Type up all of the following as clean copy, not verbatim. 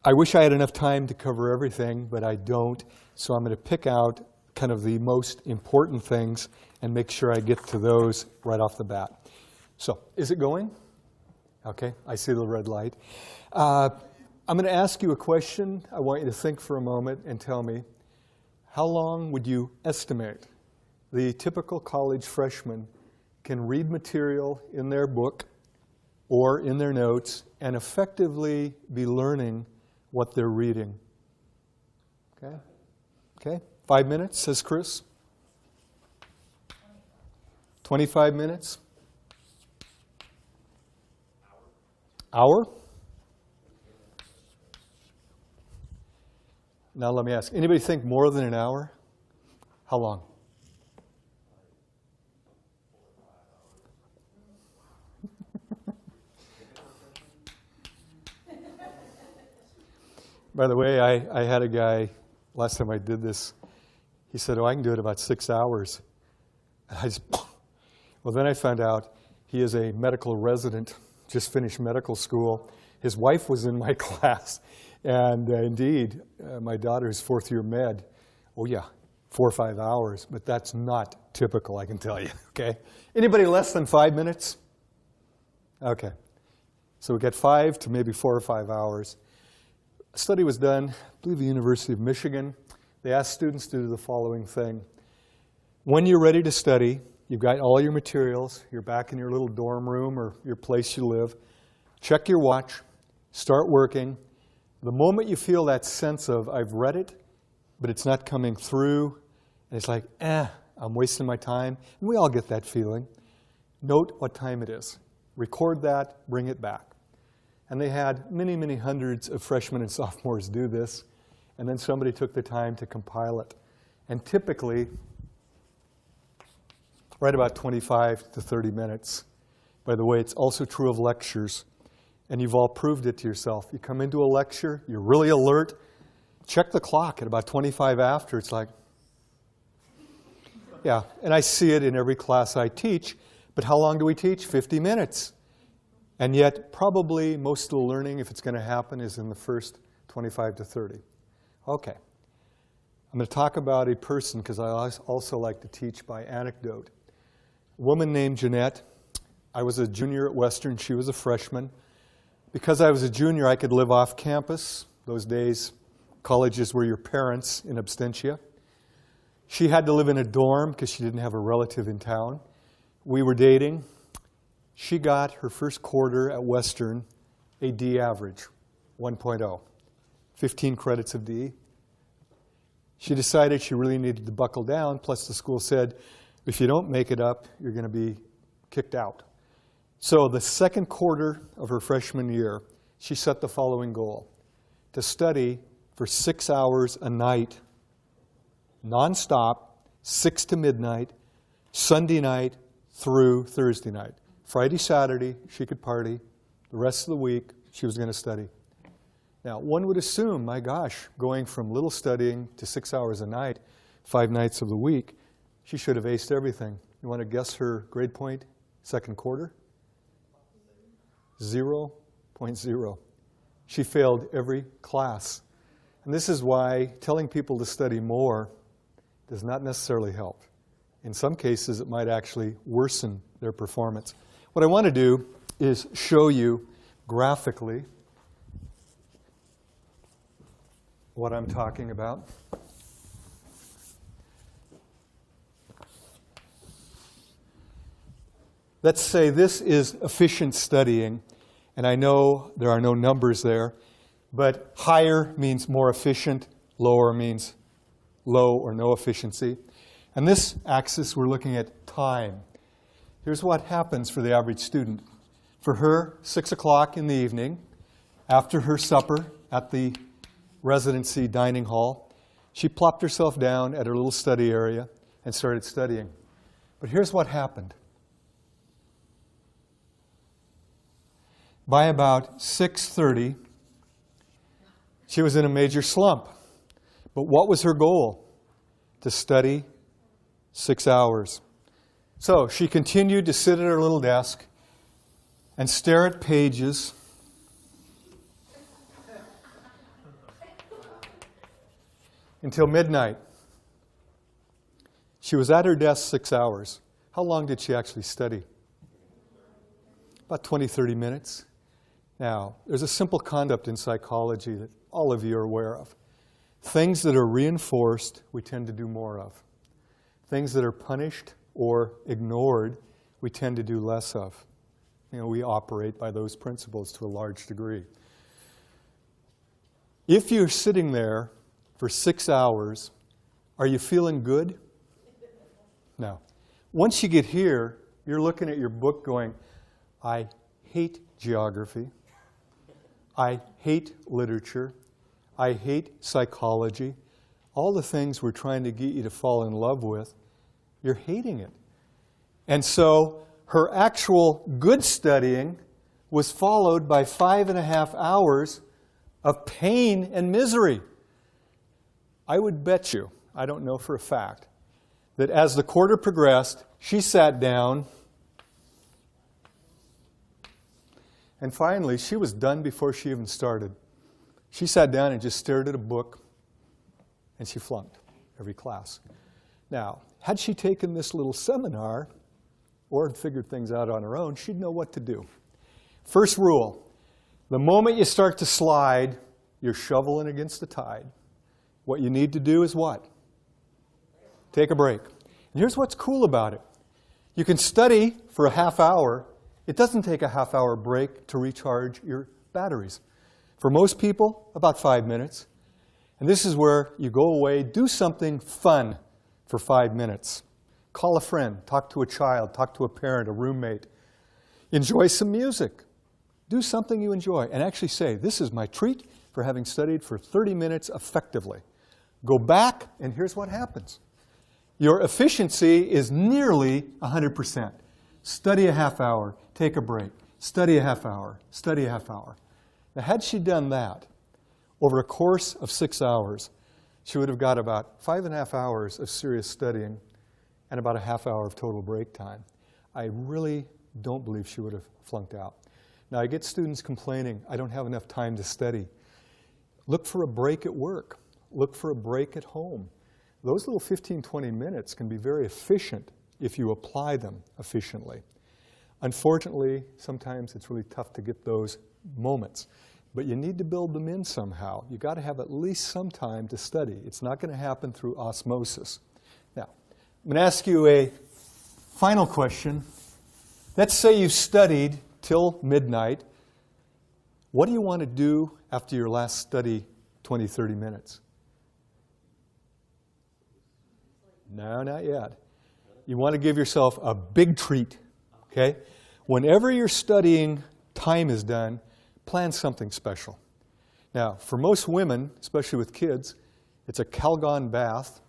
I wish I had enough time to cover everything, but I don't. So I'm going to pick out kind of the most important things and make sure I get to those right off the bat. So, is it going? Okay, I see the red light. I'm going to ask you a question. I want you to think for a moment and tell me, how long would you estimate the typical college freshman can read material in their book or in their notes and effectively be learning what they're reading? Okay? Okay? 5 minutes, says Chris. 25 minutes? Hour? Now let me ask, anybody think more than an hour? How long? By the way, I had a guy, last time I did this, he said, oh, I can do it about 6 hours. And I just, well, then I found out he is a medical resident, just finished medical school. His wife was in my class. And indeed, my daughter's fourth year med, oh yeah, 4 or 5 hours, but that's not typical, I can tell you, okay? Anybody less than 5 minutes? Okay. So we get 5 to maybe 4 or 5 hours. A study was done, I believe the University of Michigan. They asked students to do the following thing. When you're ready to study, you've got all your materials, you're back in your little dorm room or your place you live, check your watch, start working. The moment you feel that sense of, I've read it, but it's not coming through, and it's like, I'm wasting my time, and we all get that feeling, note what time it is. Record that, bring it back. And they had many, many hundreds of freshmen and sophomores do this, and then somebody took the time to compile it. And typically, right about 25 to 30 minutes. By the way, it's also true of lectures. And you've all proved it to yourself. You come into a lecture, you're really alert, check the clock at about 25 after, it's like, yeah. And I see it in every class I teach, but how long do we teach? 50 minutes. And yet, probably most of the learning, if it's going to happen, is in the first 25 to 30. Okay. I'm going to talk about a person, because I also like to teach by anecdote. A woman named Jeanette. I was a junior at Western, she was a freshman. Because I was a junior, I could live off campus. Those days, colleges were your parents in absentia. She had to live in a dorm because she didn't have a relative in town. We were dating. She got her first quarter at Western a D average, 1.0, 15 credits of D. She decided she really needed to buckle down, plus the school said, if you don't make it up, you're going to be kicked out. So the second quarter of her freshman year, she set the following goal: to study for 6 hours a night, nonstop, 6 to midnight, Sunday night through Thursday night. Friday, Saturday, she could party. The rest of the week, she was going to study. Now, one would assume, my gosh, going from little studying to 6 hours a night, 5 nights of the week, she should have aced everything. You want to guess her grade point, second quarter? 0.0. She failed every class. And this is why telling people to study more does not necessarily help. In some cases, it might actually worsen their performance. What I want to do is show you graphically what I'm talking about. Let's say this is efficient studying, and I know there are no numbers there, but higher means more efficient, lower means low or no efficiency. And this axis, we're looking at time. Here's what happens for the average student. For her, 6 o'clock in the evening, after her supper at the residency dining hall, she plopped herself down at her little study area and started studying. But here's what happened. By about 6:30, she was in a major slump. But what was her goal? To study 6 hours. So she continued to sit at her little desk and stare at pages until midnight. She was at her desk 6 hours. How long did she actually study? About 20, 30 minutes. Now, there's a simple concept in psychology that all of you are aware of. Things that are reinforced, we tend to do more of. Things that are punished or ignored, we tend to do less of. We operate by those principles to a large degree. If you're sitting there for 6 hours, are you feeling good? No. Once you get here, you're looking at your book going, I hate geography. I hate literature. I hate psychology. All the things we're trying to get you to fall in love with, you're hating it. And so her actual good studying was followed by 5.5 hours of pain and misery. I would bet you, I don't know for a fact, that as the quarter progressed, she sat down, and finally, she was done before she even started. She sat down and just stared at a book, and she flunked every class. Now, had she taken this little seminar or figured things out on her own, she'd know what to do. First rule, the moment you start to slide, you're shoveling against the tide. What you need to do is what? Take a break. And here's what's cool about it. You can study for a half hour. It doesn't take a half-hour break to recharge your batteries. For most people, about 5 minutes. And this is where you go away, do something fun for 5 minutes. Call a friend, talk to a child, talk to a parent, a roommate. Enjoy some music. Do something you enjoy. And actually say, this is my treat for having studied for 30 minutes effectively. Go back, and here's what happens. Your efficiency is nearly 100%. Study a half hour, take a break. Study a half hour, study a half hour. Now, had she done that over a course of 6 hours, she would have got about 5.5 hours of serious studying and about a half hour of total break time. I really don't believe she would have flunked out. Now, I get students complaining, I don't have enough time to study. Look for a break at work. Look for a break at home. Those little 15, 20 minutes can be very efficient if you apply them efficiently. Unfortunately, sometimes it's really tough to get those moments. But you need to build them in somehow. You've got to have at least some time to study. It's not going to happen through osmosis. Now, I'm going to ask you a final question. Let's say you've studied till midnight. What do you want to do after your last study 20, 30 minutes? No, not yet. You want to give yourself a big treat, okay? Whenever your studying time is done, plan something special. Now, for most women, especially with kids, it's a Calgon bath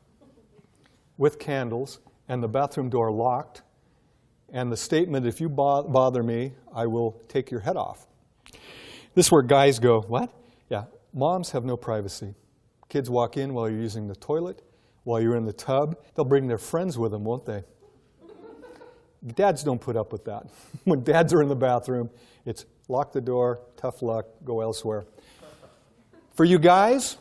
with candles and the bathroom door locked and the statement, if you bother me, I will take your head off. This is where guys go, what? Yeah, moms have no privacy. Kids walk in while you're using the toilet, while you're in the tub. They'll bring their friends with them, won't they? Dads don't put up with that. When dads are in the bathroom, it's lock the door, tough luck, go elsewhere. For you guys,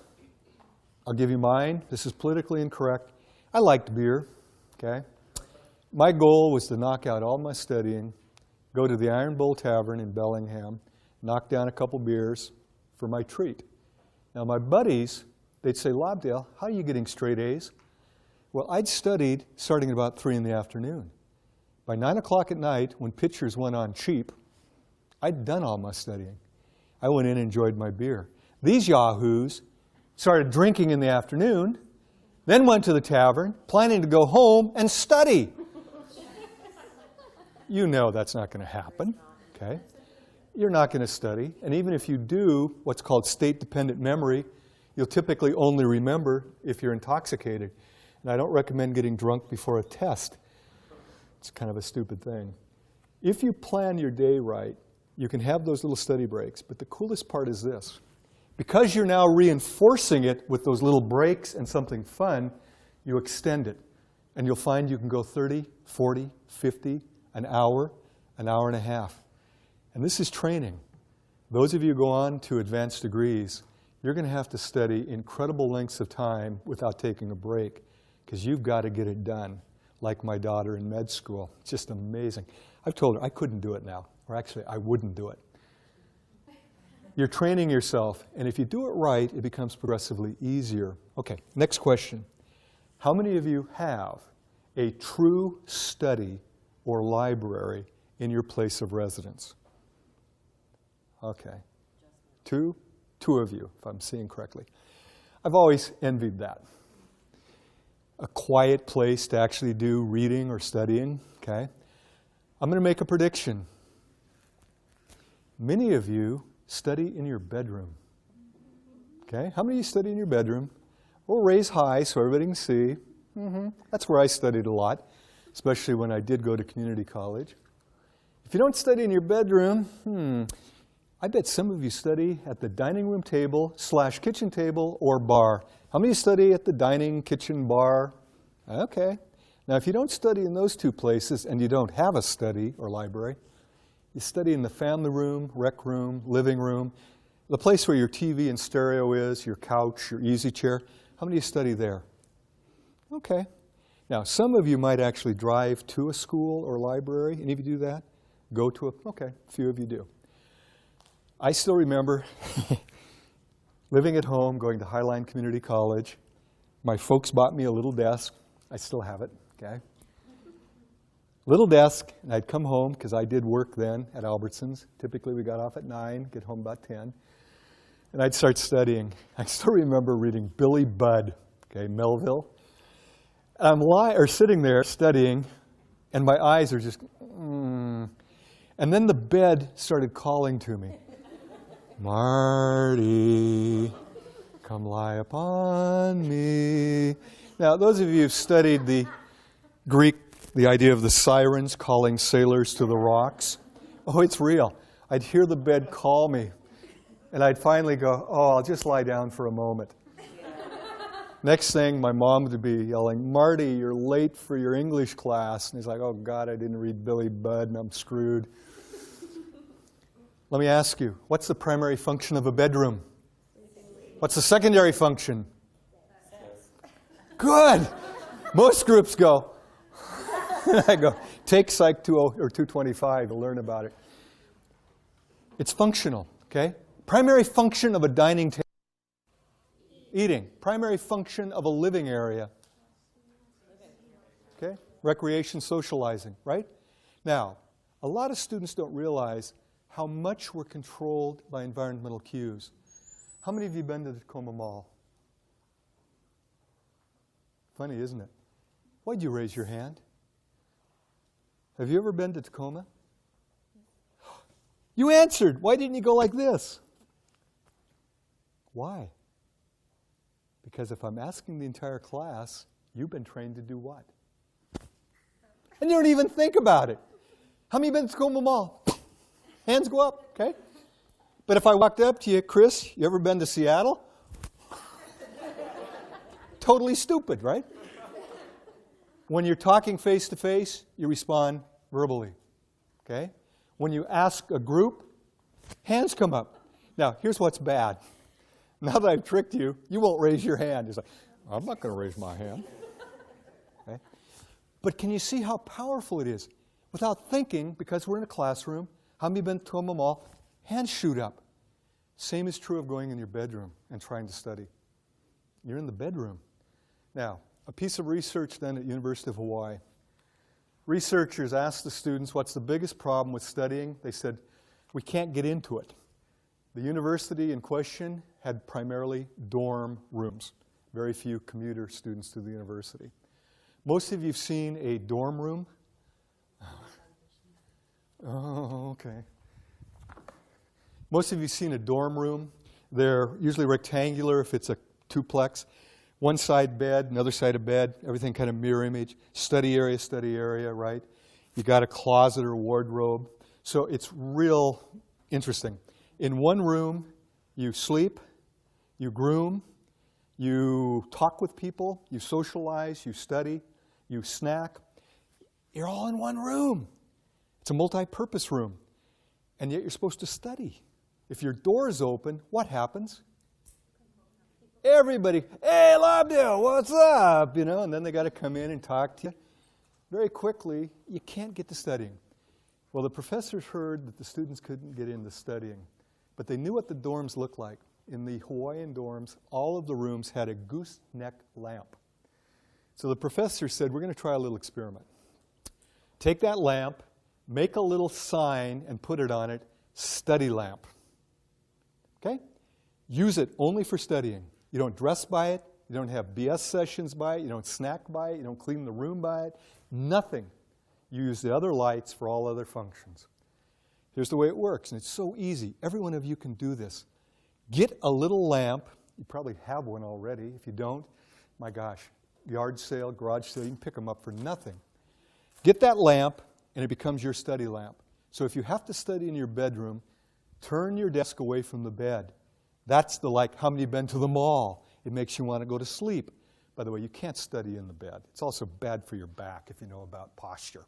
I'll give you mine. This is politically incorrect. I liked beer, okay? My goal was to knock out all my studying, go to the Iron Bowl Tavern in Bellingham, knock down a couple beers for my treat. Now, my buddies, they'd say, Lobdell, how are you getting straight A's? Well, I'd studied starting at about 3 in the afternoon. By 9 o'clock at night, when pictures went on cheap, I'd done all my studying. I went in and enjoyed my beer. These yahoos started drinking in the afternoon, then went to the tavern, planning to go home and study. You know that's not going to happen, okay? You're not going to study. And even if you do what's called state-dependent memory, you'll typically only remember if you're intoxicated. And I don't recommend getting drunk before a test. It's kind of a stupid thing. If you plan your day right, you can have those little study breaks. But the coolest part is this. Because you're now reinforcing it with those little breaks and something fun, you extend it. And you'll find you can go 30, 40, 50, an hour and a half. And this is training. Those of you who go on to advanced degrees, you're going to have to study incredible lengths of time without taking a break, because you've got to get it done, like my daughter in med school. It's just amazing. I've told her I couldn't do it now, or actually I wouldn't do it. You're training yourself, and if you do it right, it becomes progressively easier. Okay, next question. How many of you have a true study or library in your place of residence? Okay. Two of you, if I'm seeing correctly. I've always envied that. A quiet place to actually do reading or studying, okay? I'm going to make a prediction. Many of you study in your bedroom, okay? How many of you study in your bedroom? We'll raise high so everybody can see. That's where I studied a lot, especially when I did go to community college. If you don't study in your bedroom, I bet some of you study at the dining room table / kitchen table or bar. How many study at the dining, kitchen, bar? Okay. Now, if you don't study in those two places and you don't have a study or library, you study in the family room, rec room, living room, the place where your TV and stereo is, your couch, your easy chair. How many of you study there? Okay. Now, some of you might actually drive to a school or library. Any of you do that? Go to okay, a few of you do. I still remember living at home, going to Highline Community College. My folks bought me a little desk. I still have it, okay? Little desk, and I'd come home, because I did work then at Albertsons. Typically, we got off at 9, get home about 10. And I'd start studying. I still remember reading Billy Budd, okay, Melville. And I'm sitting there studying, and my eyes are just, And then the bed started calling to me. Marty, come lie upon me. Now, those of you who've studied the Greek, the idea of the sirens calling sailors to the rocks, oh, it's real. I'd hear the bed call me, and I'd finally go, oh, I'll just lie down for a moment. Next thing, my mom would be yelling, Marty, you're late for your English class. And he's like, oh, God, I didn't read Billy Budd, and I'm screwed. Let me ask you, what's the primary function of a bedroom? What's the secondary function? Good. Most groups go. I go, take Psych 20 or 225 to learn about it. It's functional, okay? Primary function of a dining table. Eating. Primary function of a living area. Okay? Recreation, socializing, right? Now, a lot of students don't realize how much we're controlled by environmental cues. How many of you been to the Tacoma Mall? Funny, isn't it? Why'd you raise your hand? Have you ever been to Tacoma? You answered. Why didn't you go like this? Why? Because if I'm asking the entire class, you've been trained to do what? And you don't even think about it. How many been to Tacoma Mall? Hands go up, okay? But if I walked up to you, Chris, you ever been to Seattle? Totally stupid, right? When you're talking face to face, you respond verbally, okay? When you ask a group, hands come up. Now, here's what's bad. Now that I've tricked you, you won't raise your hand. It's like, I'm not going to raise my hand. Okay? But can you see how powerful it is? Without thinking, because we're in a classroom, how many have been to Tacoma Mall? Hands shoot up. Same is true of going in your bedroom and trying to study. You're in the bedroom. Now, a piece of research then at University of Hawaii. Researchers asked the students, what's the biggest problem with studying? They said, we can't get into it. The university in question had primarily dorm rooms. Very few commuter students to the university. Most of you have seen a dorm room. Oh, okay. Most of you have seen a dorm room. They're usually rectangular if it's a duplex. One side bed, another side of bed, everything kind of mirror image. Study area, right? You got a closet or wardrobe. So it's real interesting. In one room, you sleep, you groom, you talk with people, you socialize, you study, you snack. You're all in one room. It's a multi-purpose room. And yet you're supposed to study. If your door is open, what happens? Everybody, hey, Lobdell, what's up? You know, and then they got to come in and talk to you. Very quickly, you can't get to studying. Well, the professors heard that the students couldn't get into studying, but they knew what the dorms looked like. In the Hawaiian dorms, all of the rooms had a gooseneck lamp. So the professor said, we're going to try a little experiment. Take that lamp, make a little sign, and put it on it, study lamp. Okay? Use it only for studying. You don't dress by it. You don't have BS sessions by it. You don't snack by it. You don't clean the room by it. Nothing. You use the other lights for all other functions. Here's the way it works, and it's so easy. Every one of you can do this. Get a little lamp. You probably have one already. If you don't, my gosh, yard sale, garage sale, you can pick them up for nothing. Get that lamp, and it becomes your study lamp. So if you have to study in your bedroom, turn your desk away from the bed. That's the like, how many have been to the mall? It makes you want to go to sleep. By the way, you can't study in the bed. It's also bad for your back if you know about posture.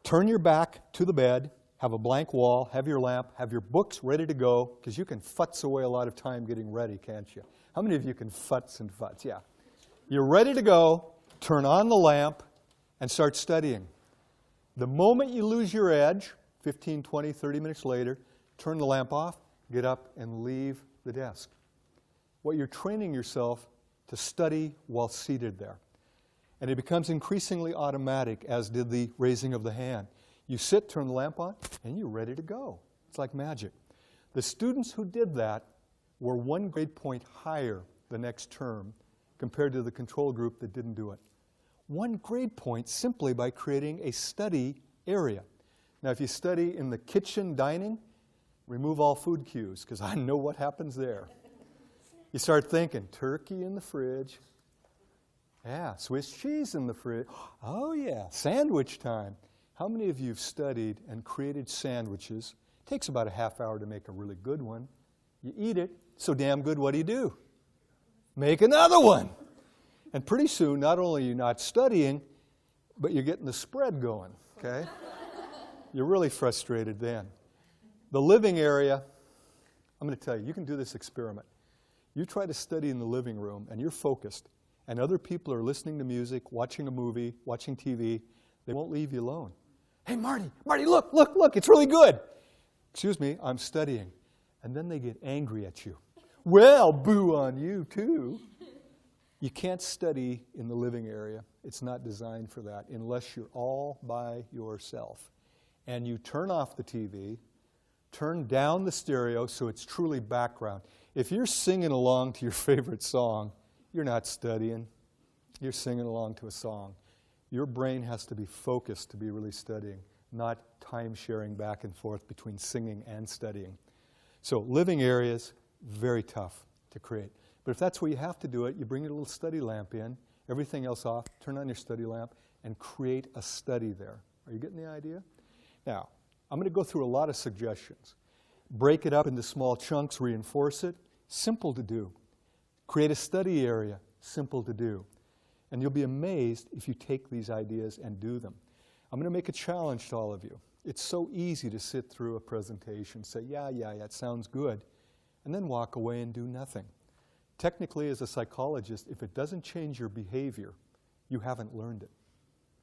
Turn your back to the bed, have a blank wall, have your lamp, have your books ready to go, because you can futz away a lot of time getting ready, can't you? How many of you can futz and futz? Yeah. You're ready to go, turn on the lamp, and start studying. The moment you lose your edge, 15, 20, 30 minutes later, turn the lamp off, get up, and leave the desk. What you're training yourself to study while seated there. And it becomes increasingly automatic, as did the raising of the hand. You sit, turn the lamp on, and you're ready to go. It's like magic. The students who did that were 1 grade point higher the next term compared to the control group that didn't do it. 1 grade point simply by creating a study area. Now, if you study in the kitchen dining, remove all food cues, because I know what happens there. You start thinking, turkey in the fridge. Yeah, Swiss cheese in the fridge. Oh, yeah, sandwich time. How many of you have studied and created sandwiches? It takes about a half hour to make a really good one. You eat it, so damn good, what do? Make another one. And pretty soon, not only are you not studying, but you're getting the spread going, okay? You're really frustrated then. The living area, I'm going to tell you, you can do this experiment. You try to study in the living room, and you're focused, and other people are listening to music, watching a movie, watching TV. They won't leave you alone. Hey, Marty, look, it's really good. Excuse me, I'm studying. And then they get angry at you. Well, boo on you, too. You can't study in the living area. It's not designed for that unless you're all by yourself. And you turn off the TV, turn down the stereo so it's truly background. If you're singing along to your favorite song, you're not studying. You're singing along to a song. Your brain has to be focused to be really studying, not time-sharing back and forth between singing and studying. So living areas, very tough to create. But if that's where you have to do it, you bring your little study lamp in, everything else off, turn on your study lamp, and create a study there. Are you getting the idea? Now, I'm going to go through a lot of suggestions. Break it up into small chunks, reinforce it. Simple to do. Create a study area. Simple to do. And you'll be amazed if you take these ideas and do them. I'm going to make a challenge to all of you. It's so easy to sit through a presentation, say, yeah, it sounds good, and then walk away and do nothing. Technically, as a psychologist, if it doesn't change your behavior, you haven't learned it.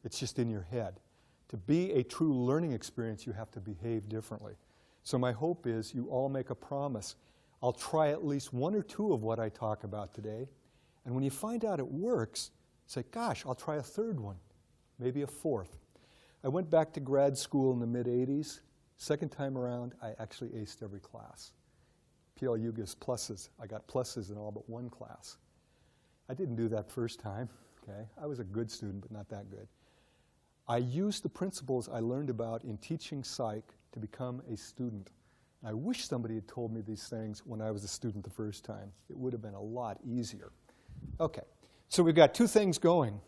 It's just in your head. To be a true learning experience, you have to behave differently. So my hope is you all make a promise. I'll try at least 1 or 2 of what I talk about today. And when you find out it works, say, gosh, I'll try a 3rd one, maybe a 4th. I went back to grad school in the mid-'80s. Second time around, I actually aced every class. PLU gives pluses. I got pluses in all but 1 class. I didn't do that first time. Okay? I was a good student, but not that good. I used the principles I learned about in teaching psych to become a student. I wish somebody had told me these things when I was a student the first time. It would have been a lot easier. Okay, so we've got 2 things going.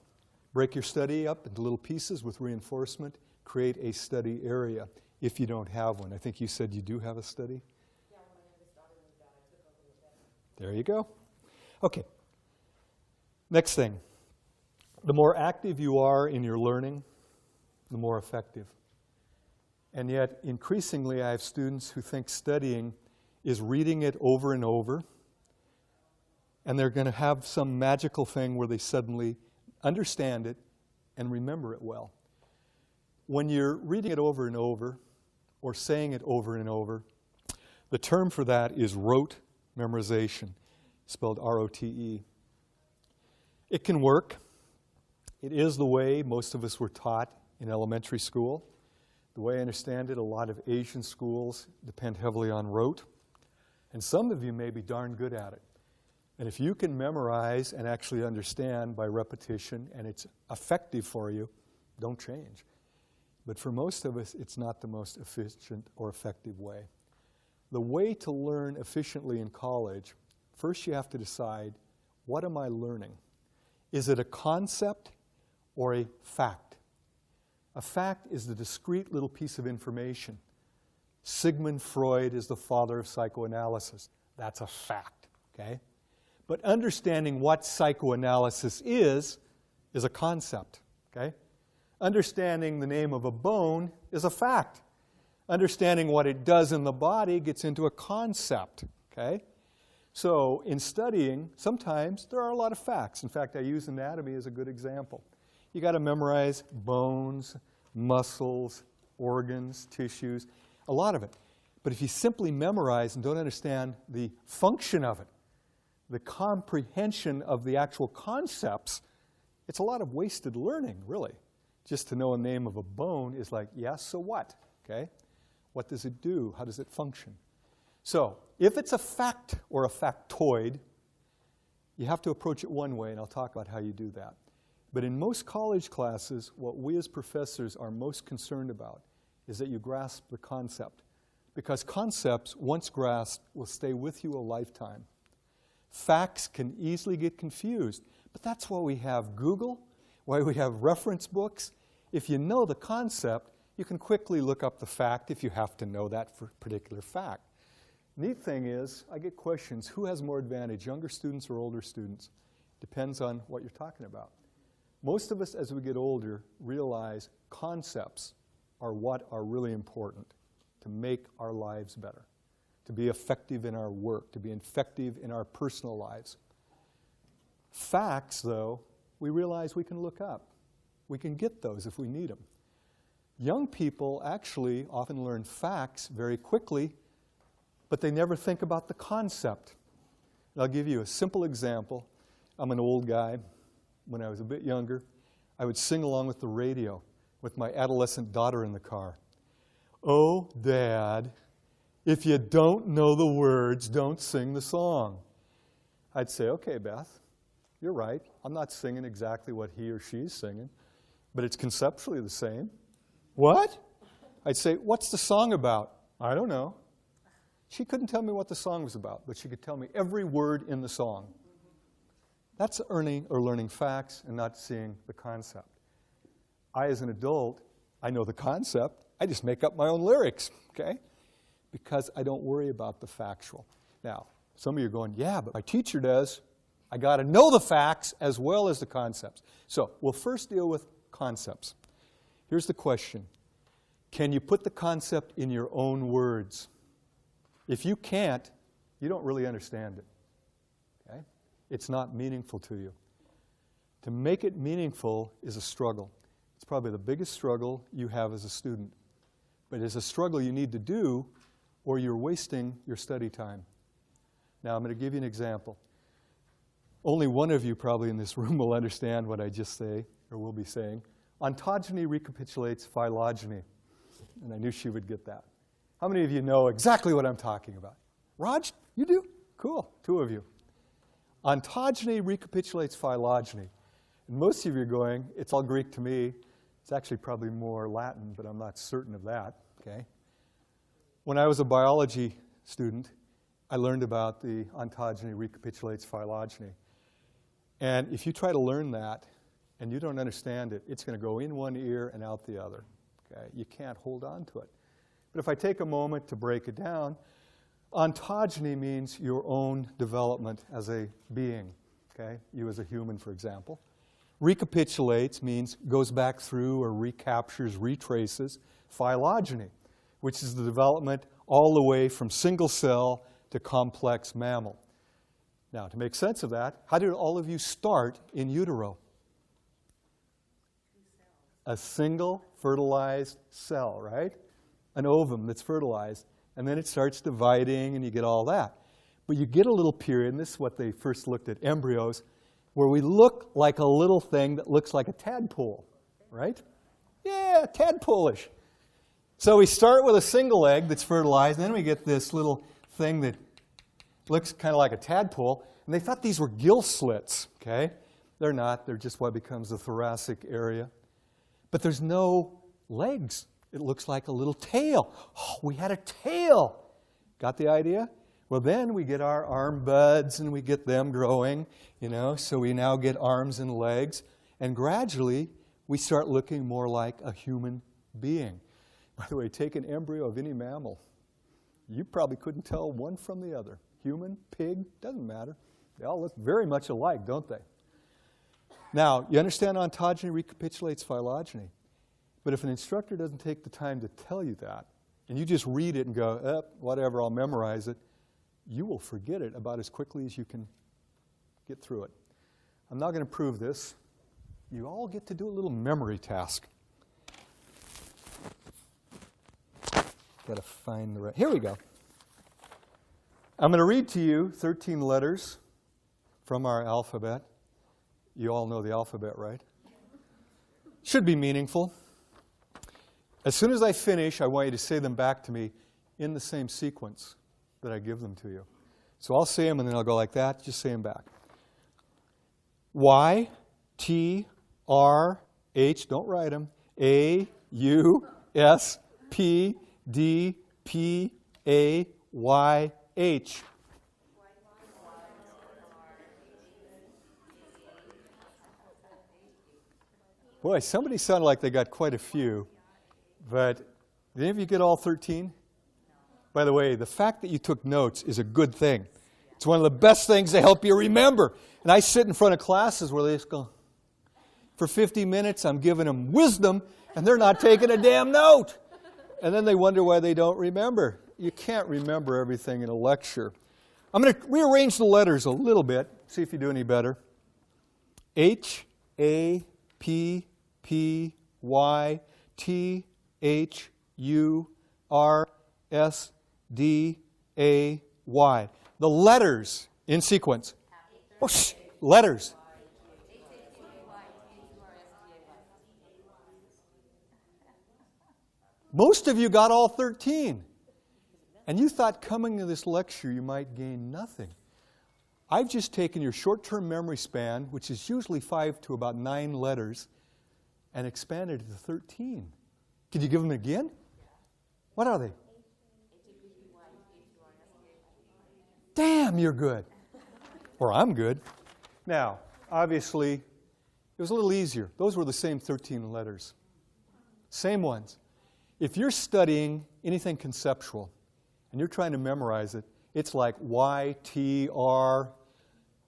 Break your study up into little pieces with reinforcement. Create a study area if you don't have one. I think you said you do have a study? Yeah, when my youngest daughter moved out, I took over with them. There you go. Okay. Next thing. The more active you are in your learning, the more effective. And yet, increasingly, I have students who think studying is reading it over and over, and they're going to have some magical thing where they suddenly understand it and remember it well. When you're reading it over and over, or saying it over and over, the term for that is rote memorization, spelled R-O-T-E. It can work. It is the way most of us were taught in elementary school. The way I understand it, a lot of Asian schools depend heavily on rote. And some of you may be darn good at it. And if you can memorize and actually understand by repetition and it's effective for you, don't change. But for most of us, it's not the most efficient or effective way. The way to learn efficiently in college, first you have to decide, what am I learning? Is it a concept or a fact? A fact is the discrete little piece of information. Sigmund Freud is the father of psychoanalysis. That's a fact, okay? But understanding what psychoanalysis is a concept, okay? Understanding the name of a bone is a fact. Understanding what it does in the body gets into a concept, okay? So in studying, sometimes there are a lot of facts. In fact, I use anatomy as a good example. You got to memorize bones, muscles, organs, tissues, a lot of it. But if you simply memorize and don't understand the function of it, the comprehension of the actual concepts, it's a lot of wasted learning, really. Just to know a name of a bone is like, yes, so what? Okay? What does it do? How does it function? So, if it's a fact or a factoid, you have to approach it one way, and I'll talk about how you do that. But in most college classes, what we as professors are most concerned about is that you grasp the concept. Because concepts, once grasped, will stay with you a lifetime. Facts can easily get confused, but that's why we have Google, why we have reference books. If you know the concept, you can quickly look up the fact if you have to know that for a particular fact. Neat thing is, I get questions, who has more advantage, younger students or older students? Depends on what you're talking about. Most of us, as we get older, realize concepts are what are really important to make our lives better, to be effective in our work, to be effective in our personal lives. Facts, though, we realize we can look up. We can get those if we need them. Young people actually often learn facts very quickly, but they never think about the concept. And I'll give you a simple example. I'm an old guy. When I was a bit younger, I would sing along with the radio with my adolescent daughter in the car. Oh, Dad, if you don't know the words, don't sing the song. I'd say, okay, Beth, you're right. I'm not singing exactly what he or she's singing, but it's conceptually the same. What? I'd say, what's the song about? I don't know. She couldn't tell me what the song was about, but she could tell me every word in the song. That's learning facts and not seeing the concept. I, as an adult, I know the concept. I just make up my own lyrics, okay? Because I don't worry about the factual. Now, some of you are going, yeah, but my teacher does. I got to know the facts as well as the concepts. So we'll first deal with concepts. Here's the question. Can you put the concept in your own words? If you can't, you don't really understand it. Okay? It's not meaningful to you. To make it meaningful is a struggle. It's probably the biggest struggle you have as a student. But it's a struggle you need to do, or you're wasting your study time. Now, I'm going to give you an example. Only one of you probably in this room will understand what I just say, or will be saying. Ontogeny recapitulates phylogeny. And I knew she would get that. How many of you know exactly what I'm talking about? Raj, you do? Cool, 2 of you. Ontogeny recapitulates phylogeny. And most of you are going, it's all Greek to me. It's actually probably more Latin, but I'm not certain of that, okay? When I was a biology student, I learned about the ontogeny recapitulates phylogeny. And if you try to learn that and you don't understand it, it's going to go in one ear and out the other, okay? You can't hold on to it. But if I take a moment to break it down, ontogeny means your own development as a being, okay? You as a human, for example. Recapitulates means goes back through or recaptures, retraces phylogeny, which is the development all the way from single cell to complex mammal. Now, to make sense of that, how did all of you start in utero? A single fertilized cell, right? An ovum that's fertilized. And then it starts dividing and you get all that. But you get a little period, and this is what they first looked at embryos, where we look like a little thing that looks like a tadpole, right? Yeah, tadpole-ish. So we start with a single egg that's fertilized, and then we get this little thing that looks kind of like a tadpole. And they thought these were gill slits, okay? They're not. They're just what becomes the thoracic area. But there's no legs. It looks like a little tail. Oh, we had a tail. Got the idea? Well, then we get our arm buds and we get them growing, so we now get arms and legs. And gradually, we start looking more like a human being. By the way, take an embryo of any mammal. You probably couldn't tell one from the other. Human, pig, doesn't matter. They all look very much alike, don't they? Now, you understand ontogeny recapitulates phylogeny. But if an instructor doesn't take the time to tell you that, and you just read it and go, whatever, I'll memorize it, you will forget it about as quickly as you can get through it. I'm not going to prove this. You all get to do a little memory task. Got to find the right. Here we go. I'm going to read to you 13 letters from our alphabet. You all know the alphabet, right? Should be meaningful. As soon as I finish, I want you to say them back to me in the same sequence that I give them to you. So I'll say them and then I'll go like that. Just say them back. Y, T, R, H, don't write them. A, U, S, P, D, P, A, Y, H. Boy, somebody sounded like they got quite a few. But did any of you get all 13? By the way, the fact that you took notes is a good thing. It's one of the best things to help you remember. And I sit in front of classes where they just go, for 50 minutes I'm giving them wisdom, and they're not taking a damn note. And then they wonder why they don't remember. You can't remember everything in a lecture. I'm going to rearrange the letters a little bit, see if you do any better. H, A, P, P, Y, T, H, U, R, S, D, A, Y. The letters in sequence. Oh, letters. Most of you got all 13. And you thought coming to this lecture you might gain nothing. I've just taken your short-term memory span, which is usually 5 to about 9 letters, and expanded it to 13. Could you give them again? What are they? Damn, you're good. Or I'm good. Now, obviously, it was a little easier. Those were the same 13 letters. Same ones. If you're studying anything conceptual and you're trying to memorize it, it's like Y, T, R.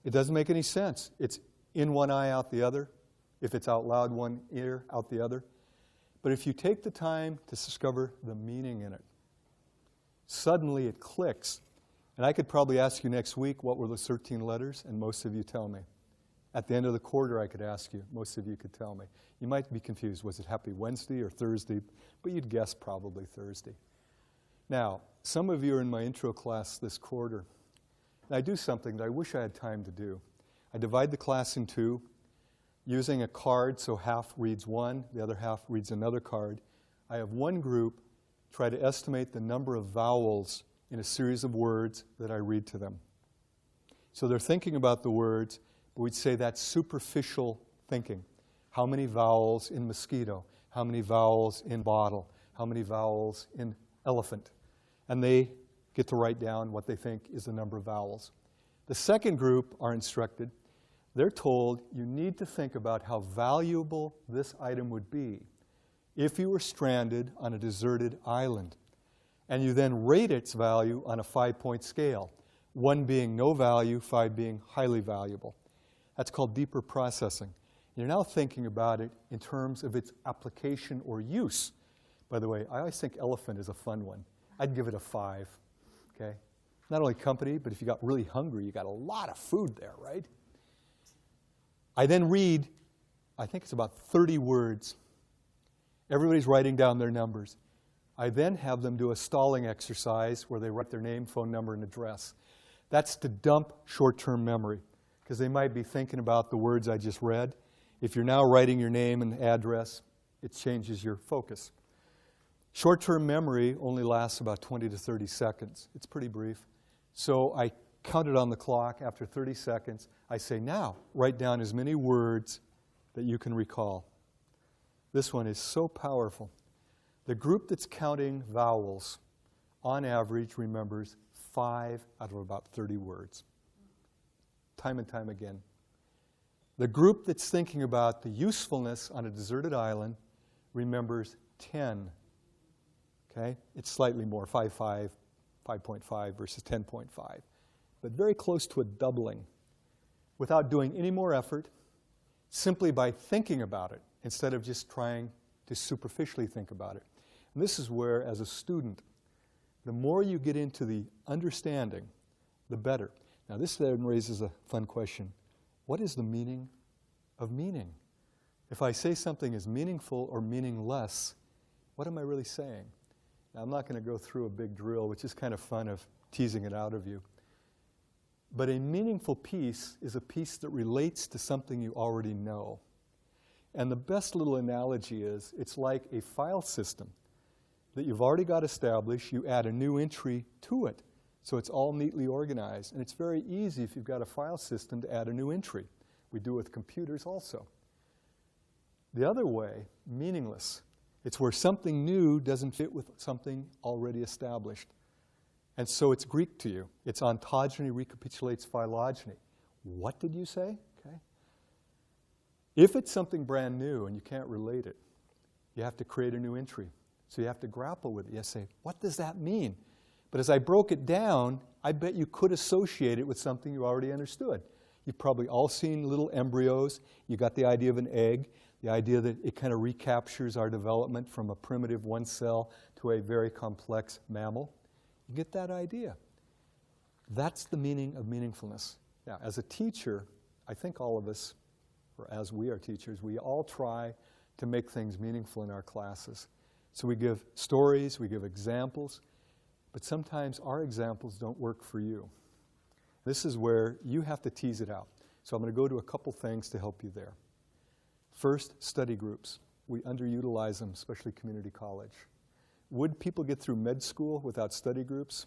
It doesn't make any sense. It's in one eye, out the other. If it's out loud, one ear, out the other. But if you take the time to discover the meaning in it, suddenly it clicks. And I could probably ask you next week what were the 13 letters, and most of you tell me. At the end of the quarter, I could ask you. Most of you could tell me. You might be confused. Was it Happy Wednesday or Thursday? But you'd guess probably Thursday. Now, some of you are in my intro class this quarter. And I do something that I wish I had time to do. I divide the class in two, using a card, so half reads one, the other half reads another card. I have one group try to estimate the number of vowels in a series of words that I read to them. So they're thinking about the words, but we'd say that's superficial thinking. How many vowels in mosquito? How many vowels in bottle? How many vowels in elephant? And they get to write down what they think is the number of vowels. The second group are instructed. They're told you need to think about how valuable this item would be if you were stranded on a deserted island. And you then rate its value on a 5-point scale, 1 being no value, 5 being highly valuable. That's called deeper processing. You're now thinking about it in terms of its application or use. By the way, I always think elephant is a fun one. I'd give it a 5. Okay? Not only company, but if you got really hungry, you got a lot of food there, right? I then read, I think it's about 30 words. Everybody's writing down their numbers. I then have them do a stalling exercise where they write their name, phone number, and address. That's to dump short-term memory, because they might be thinking about the words I just read. If you're now writing your name and address, it changes your focus. Short-term memory only lasts about 20 to 30 seconds. It's pretty brief. So I count it on the clock. After 30 seconds, I say, now, write down as many words that you can recall. This one is so powerful. The group that's counting vowels, on average, remembers 5 out of about 30 words. Time and time again. The group that's thinking about the usefulness on a deserted island remembers 10. Okay? It's slightly more, 5.5 versus 10.5. But very close to a doubling without doing any more effort, simply by thinking about it instead of just trying to superficially think about it. And this is where, as a student, the more you get into the understanding, the better. Now, this then raises a fun question. What is the meaning of meaning? If I say something is meaningful or meaningless, what am I really saying? Now, I'm not going to go through a big drill, which is kind of fun of teasing it out of you. But a meaningful piece is a piece that relates to something you already know. And the best little analogy is, it's like a file system that you've already got established. You add a new entry to it, so it's all neatly organized. And it's very easy if you've got a file system to add a new entry. We do it with computers also. The other way, meaningless. It's where something new doesn't fit with something already established. And so it's Greek to you. Its ontogeny recapitulates phylogeny. What did you say? Okay. If it's something brand new and you can't relate it, you have to create a new entry. So you have to grapple with it. You have to say, what does that mean? But as I broke it down, I bet you could associate it with something you already understood. You've probably all seen little embryos. You got the idea of an egg, the idea that it kind of recaptures our development from a primitive one cell to a very complex mammal. You get that idea. That's the meaning of meaningfulness. Now, as a teacher, I think all of us, or as we are teachers, we all try to make things meaningful in our classes. So we give stories, we give examples, but sometimes our examples don't work for you. This is where you have to tease it out. So I'm going to go to a couple things to help you there. First, study groups. We underutilize them, especially community college. Would people get through med school without study groups?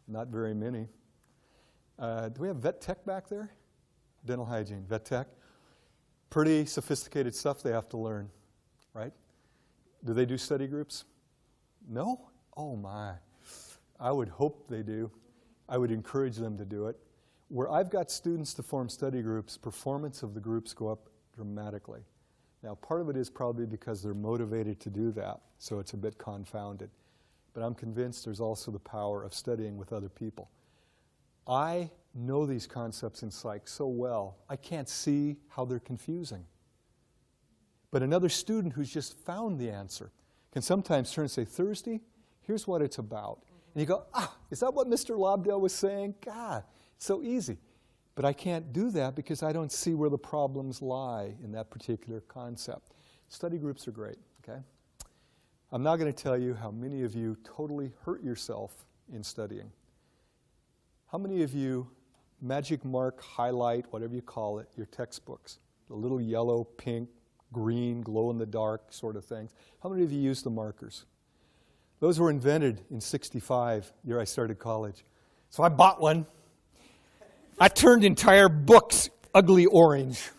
Not very many. Do we have vet tech back there? Dental hygiene, vet tech. Pretty sophisticated stuff they have to learn, right? Do they do study groups? No? Oh my. I would hope they do. I would encourage them to do it. Where I've got students to form study groups, performance of the groups go up dramatically. Now, part of it is probably because they're motivated to do that, so it's a bit confounded. But I'm convinced there's also the power of studying with other people. I know these concepts in psych so well, I can't see how they're confusing. But another student who's just found the answer can sometimes turn and say, Thursday, here's what it's about. And you go, is that what Mr. Lobdell was saying? God, it's so easy. But I can't do that because I don't see where the problems lie in that particular concept. Study groups are great, okay? I'm now going to tell you how many of you totally hurt yourself in studying. How many of you magic mark, highlight, whatever you call it, your textbooks? The little yellow, pink, green, glow-in-the-dark sort of things. How many of you use the markers? Those were invented in '65, year I started college. So I bought one. I turned entire books ugly orange.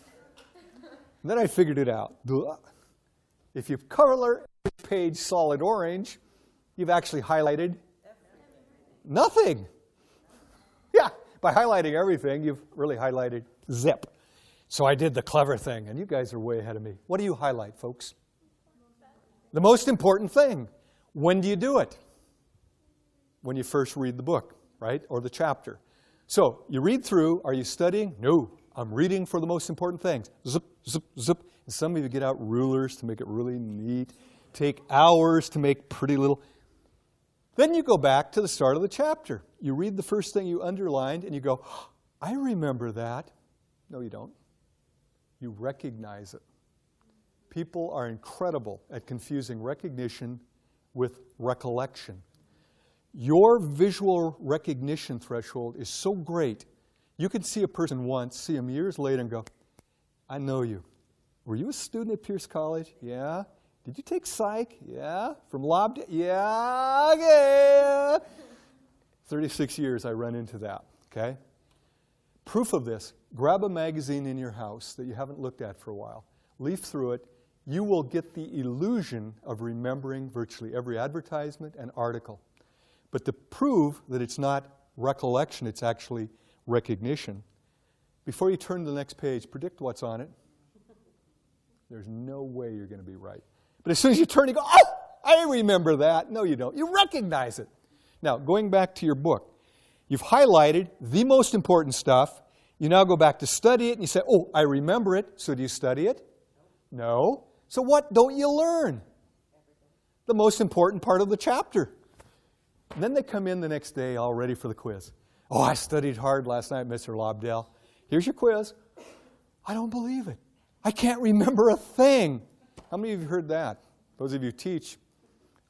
And then I figured it out. If you color every page solid orange, you've actually highlighted nothing. Yeah, by highlighting everything, you've really highlighted zip. So I did the clever thing, and you guys are way ahead of me. What do you highlight, folks? The most important thing. When do you do it? When you first read the book, right? Or the chapter. So you read through. Are you studying? No. I'm reading for the most important things. Zip, zip, zip. And some of you get out rulers to make it really neat. Take hours to make pretty little. Then you go back to the start of the chapter. You read the first thing you underlined and you go, I remember that. No, you don't. You recognize it. People are incredible at confusing recognition with recollection. Your visual recognition threshold is so great, you can see a person once, see them years later and go, I know you. Were you a student at Pierce College? Yeah. Did you take psych? Yeah. From Lobdell? Yeah. Okay. 36 years I run into that, okay? Proof of this, grab a magazine in your house that you haven't looked at for a while. Leaf through it. You will get the illusion of remembering virtually every advertisement and article. But to prove that it's not recollection, it's actually recognition, before you turn to the next page, predict what's on it. There's no way you're going to be right. But as soon as you turn, you go, oh, I remember that. No, you don't. You recognize it. Now, going back to your book, you've highlighted the most important stuff. You now go back to study it, and you say, oh, I remember it. So do you study it? No. So what don't you learn? The most important part of the chapter. And then they come in the next day all ready for the quiz. Oh, I studied hard last night, Mr. Lobdell. Here's your quiz. I don't believe it. I can't remember a thing. How many of you heard that? Those of you who teach,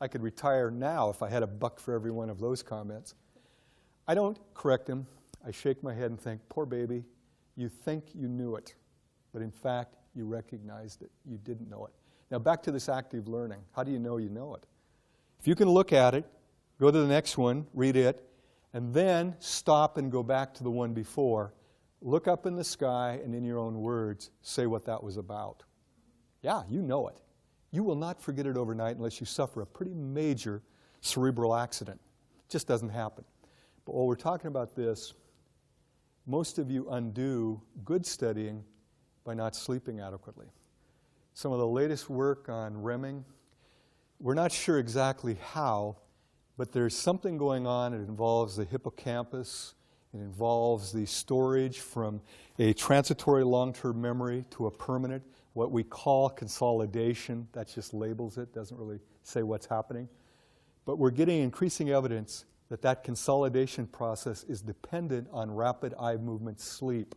I could retire now if I had $1 for every one of those comments. I don't correct him. I shake my head and think, poor baby, you think you knew it, but in fact, you recognized it. You didn't know it. Now back to this active learning. How do you know it? If you can look at it, go to the next one, read it, and then stop and go back to the one before. Look up in the sky and in your own words, say what that was about. Yeah, you know it. You will not forget it overnight unless you suffer a pretty major cerebral accident. It just doesn't happen. But while we're talking about this, most of you undo good studying by not sleeping adequately. Some of the latest work on REMing, we're not sure exactly how, but there's something going on. It involves the hippocampus. It involves the storage from a transitory long-term memory to a permanent, what we call consolidation. That just labels it, doesn't really say what's happening. But we're getting increasing evidence that that consolidation process is dependent on rapid eye movement sleep,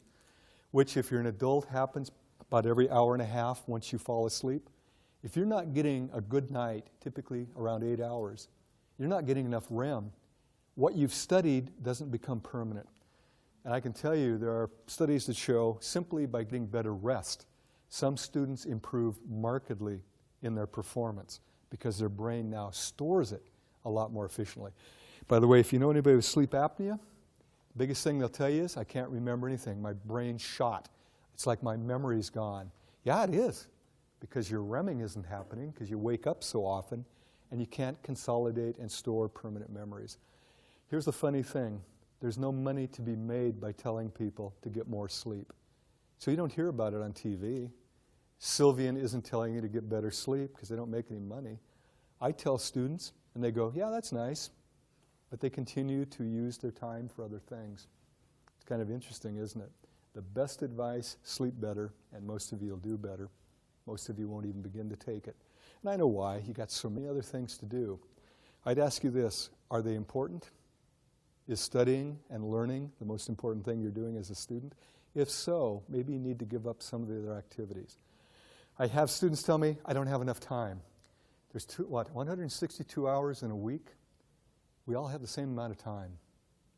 which if you're an adult happens about every hour and a half once you fall asleep. If you're not getting a good night, typically around 8 hours, you're not getting enough REM. What you've studied doesn't become permanent. And I can tell you there are studies that show simply by getting better rest, some students improve markedly in their performance because their brain now stores it a lot more efficiently. By the way, if you know anybody with sleep apnea, the biggest thing they'll tell you is, I can't remember anything. My brain's shot. It's like my memory's gone. Yeah, it is, because your REMing isn't happening, because you wake up so often, and you can't consolidate and store permanent memories. Here's the funny thing. There's no money to be made by telling people to get more sleep. So you don't hear about it on TV. Sylvian isn't telling you to get better sleep because they don't make any money. I tell students, and they go, yeah, that's nice. But they continue to use their time for other things. It's kind of interesting, isn't it? The best advice, sleep better, and most of you will do better. Most of you won't even begin to take it. And I know why. You got so many other things to do. I'd ask you this, are they important? Is studying and learning the most important thing you're doing as a student? If so, maybe you need to give up some of the other activities. I have students tell me, I don't have enough time. There's 162 hours in a week? We all have the same amount of time.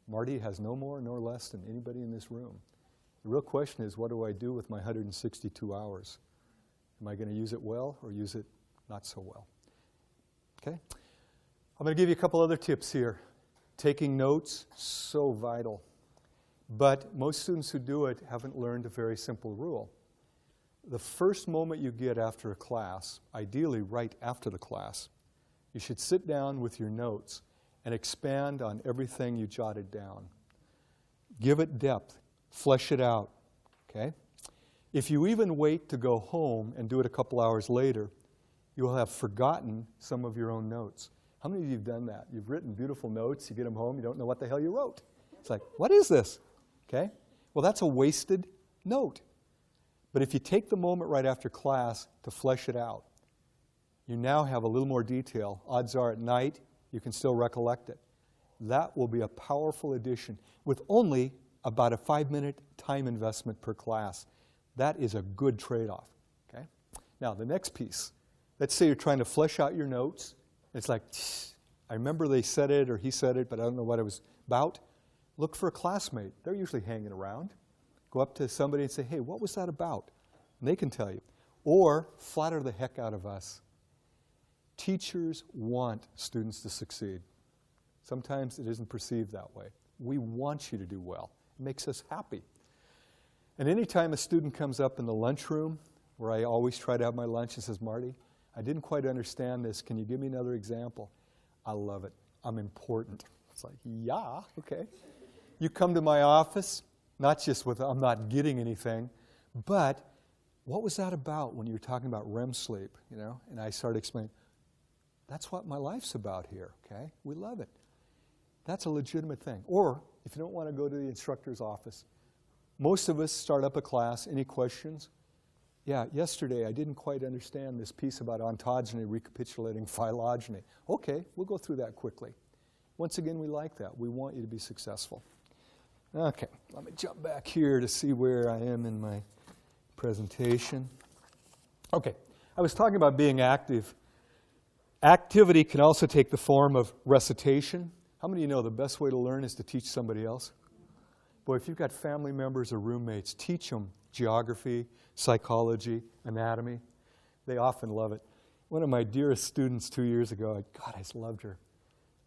Marty has no more nor less than anybody in this room. The real question is, what do I do with my 162 hours? Am I going to use it well or use it not so well? Okay? I'm going to give you a couple other tips here. Taking notes, so vital. But most students who do it haven't learned a very simple rule. The first moment you get after a class, ideally right after the class, you should sit down with your notes and expand on everything you jotted down. Give it depth. Flesh it out. Okay? If you even wait to go home and do it a couple hours later, you will have forgotten some of your own notes. How many of you have done that? You've written beautiful notes, you get them home, you don't know what the hell you wrote. It's like, what is this? Okay? Well, that's a wasted note. But if you take the moment right after class to flesh it out, you now have a little more detail. Odds are at night, You can still recollect it. That will be a powerful addition with only about a 5-minute time investment per class. That is a good trade-off. Okay? Now, the next piece. Let's say you're trying to flesh out your notes. It's like, I remember they said it or he said it, but I don't know what it was about. Look for a classmate. They're usually hanging around. Go up to somebody and say, hey, what was that about? And they can tell you. Or flatter the heck out of us. Teachers want students to succeed. Sometimes it isn't perceived that way. We want you to do well. It makes us happy. And anytime a student comes up in the lunchroom, where I always try to have my lunch, and says, Marty, I didn't quite understand this. Can you give me another example? I love it. I'm important. It's like, yeah, okay. You come to my office, not just with I'm not getting anything, but what was that about when you were talking about REM sleep, you know? And I started explaining, that's what my life's about here, okay? We love it. That's a legitimate thing. Or, if you don't want to go to the instructor's office, most of us start up a class. Any questions? Yeah, yesterday I didn't quite understand this piece about ontogeny recapitulating phylogeny. Okay, we'll go through that quickly. Once again, we like that. We want you to be successful. Okay, let me jump back here to see where I am in my presentation. Okay, I was talking about being active. Activity can also take the form of recitation. How many of you know the best way to learn is to teach somebody else? Boy, if you've got family members or roommates, teach them geography, psychology, anatomy. They often love it. One of my dearest students 2 years ago, God, I just loved her.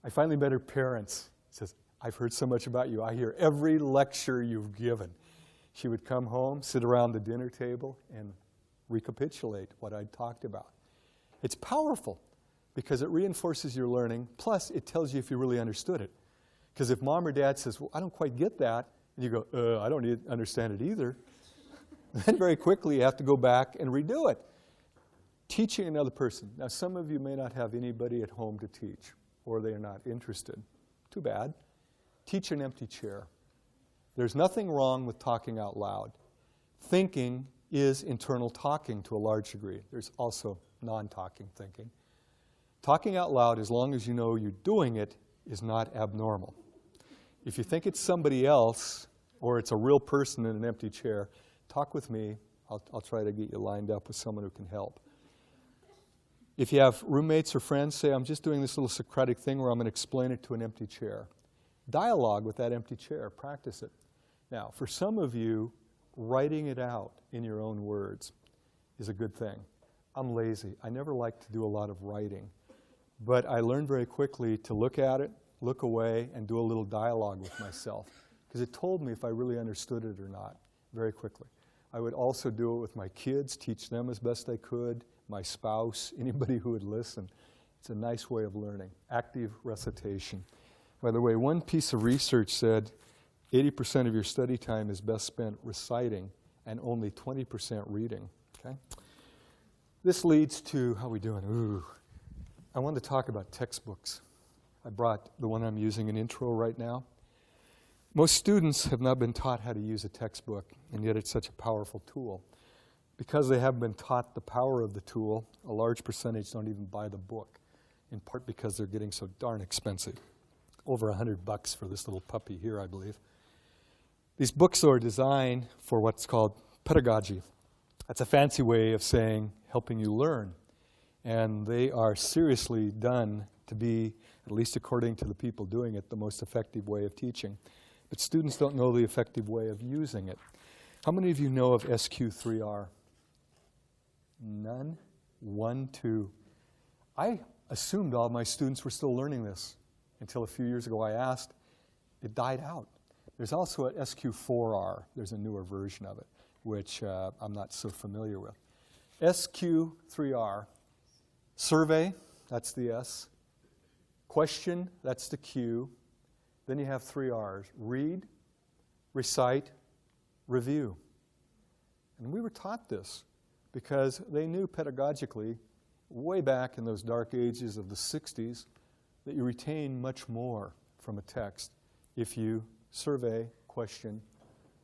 I finally met her parents. She says, I've heard so much about you. I hear every lecture you've given. She would come home, sit around the dinner table, and recapitulate what I'd talked about. It's powerful because it reinforces your learning, plus it tells you if you really understood it. Because if mom or dad says, well, I don't quite get that, and you go, I don't understand it either, then very quickly you have to go back and redo it. Teaching another person. Now, some of you may not have anybody at home to teach, or they are not interested. Too bad. Teach an empty chair. There's nothing wrong with talking out loud. Thinking is internal talking to a large degree. There's also non-talking thinking. Talking out loud, as long as you know you're doing it, is not abnormal. If you think it's somebody else, or it's a real person in an empty chair, talk with me. I'll try to get you lined up with someone who can help. If you have roommates or friends, say, I'm just doing this little Socratic thing where I'm going to explain it to an empty chair. Dialogue with that empty chair. Practice it. Now, for some of you, writing it out in your own words is a good thing. I'm lazy. I never like to do a lot of writing. But I learned very quickly to look at it, look away, and do a little dialogue with myself. Because it told me if I really understood it or not, very quickly. I would also do it with my kids, teach them as best I could, my spouse, anybody who would listen. It's a nice way of learning. Active recitation. By the way, one piece of research said 80% of your study time is best spent reciting and only 20% reading. Okay? This leads to, how are we doing? Ooh. I want to talk about textbooks. I brought the one I'm using in intro right now. Most students have not been taught how to use a textbook, and yet it's such a powerful tool. Because they haven't been taught the power of the tool, a large percentage don't even buy the book, in part because they're getting so darn expensive. Over $100 for this little puppy here, I believe. These books are designed for what's called pedagogy. That's a fancy way of saying helping you learn. And they are seriously done to be, at least according to the people doing it, the most effective way of teaching. But students don't know the effective way of using it. How many of you know of SQ3R? None? 1, 2. I assumed all my students were still learning this until a few years ago I asked. It died out. There's also an SQ4R. There's a newer version of it, which I'm not so familiar with. SQ3R. Survey, that's the S. Question, that's the Q. Then you have 3 R's. Read, recite, review. And we were taught this because they knew pedagogically, way back in those dark ages of the 60s, that you retain much more from a text if you survey, question,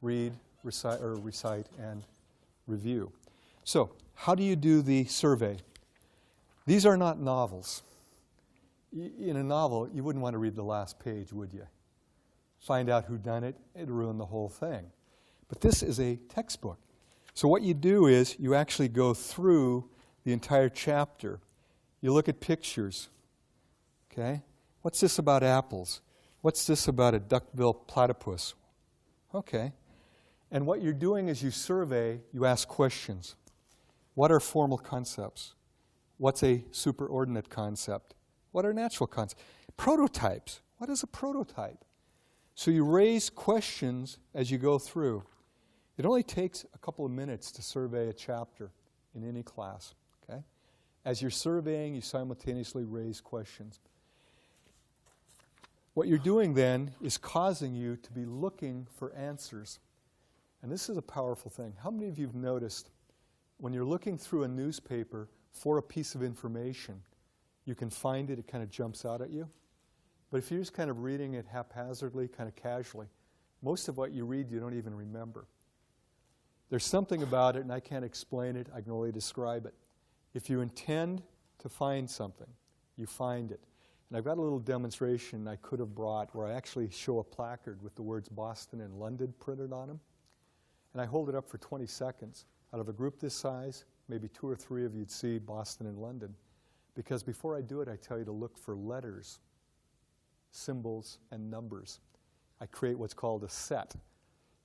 read, recite, and review. So, how do you do the survey? These are not novels. In a novel, you wouldn't want to read the last page, would you? Find out who done it, it'd ruin the whole thing. But this is a textbook. So what you do is you actually go through the entire chapter. You look at pictures. Okay? What's this about apples? What's this about a duck-bill platypus? Okay. And what you're doing is you survey, you ask questions. What are formal concepts? What's a superordinate concept? What are natural concepts? Prototypes. What is a prototype? So you raise questions as you go through. It only takes a couple of minutes to survey a chapter in any class. Okay? As you're surveying, you simultaneously raise questions. What you're doing then is causing you to be looking for answers. And this is a powerful thing. How many of you have noticed when you're looking through a newspaper for a piece of information, you can find it, it kind of jumps out at you? But if you're just kind of reading it haphazardly, kind of casually, most of what you read you don't even remember. There's something about it, and I can't explain it, I can only describe it. If you intend to find something, you find it. And I've got a little demonstration I could have brought where I actually show a placard with the words Boston and London printed on them. And I hold it up for 20 seconds. Out of a group this size, maybe 2 or 3 of you'd see Boston and London. Because before I do it, I tell you to look for letters, symbols, and numbers. I create what's called a set.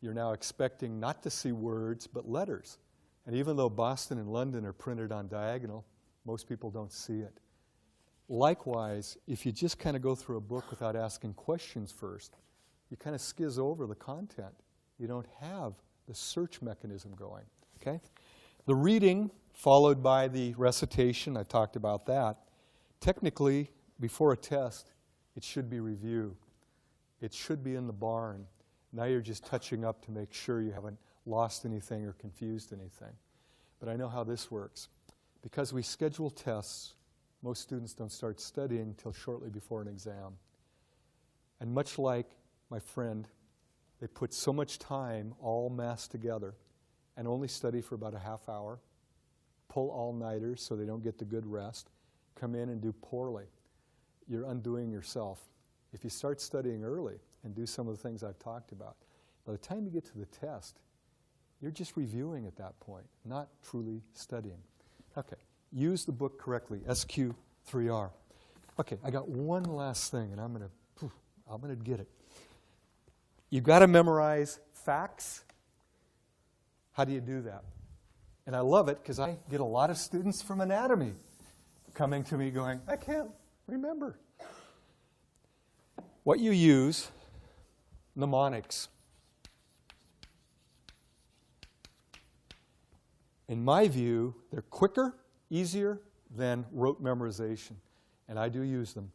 You're now expecting not to see words, but letters. And even though Boston and London are printed on diagonal, most people don't see it. Likewise, if you just kind of go through a book without asking questions first, you kind of skizz over the content. You don't have the search mechanism going. Okay? The reading, followed by the recitation, I talked about that. Technically, before a test, it should be review. It should be in the barn. Now you're just touching up to make sure you haven't lost anything or confused anything. But I know how this works. Because we schedule tests, most students don't start studying until shortly before an exam. And much like my friend, they put so much time all massed together and only study for about a half hour, pull all-nighters so they don't get the good rest, come in and do poorly. You're undoing yourself. If you start studying early and do some of the things I've talked about, by the time you get to the test, you're just reviewing at that point, not truly studying. Okay, use the book correctly, SQ3R. Okay, I got one last thing, and I'm gonna get it. You've got to memorize facts. How do you do that? And I love it because I get a lot of students from anatomy coming to me going, I can't remember. What you use, mnemonics. In my view, they're quicker, easier than rote memorization, and I do use them.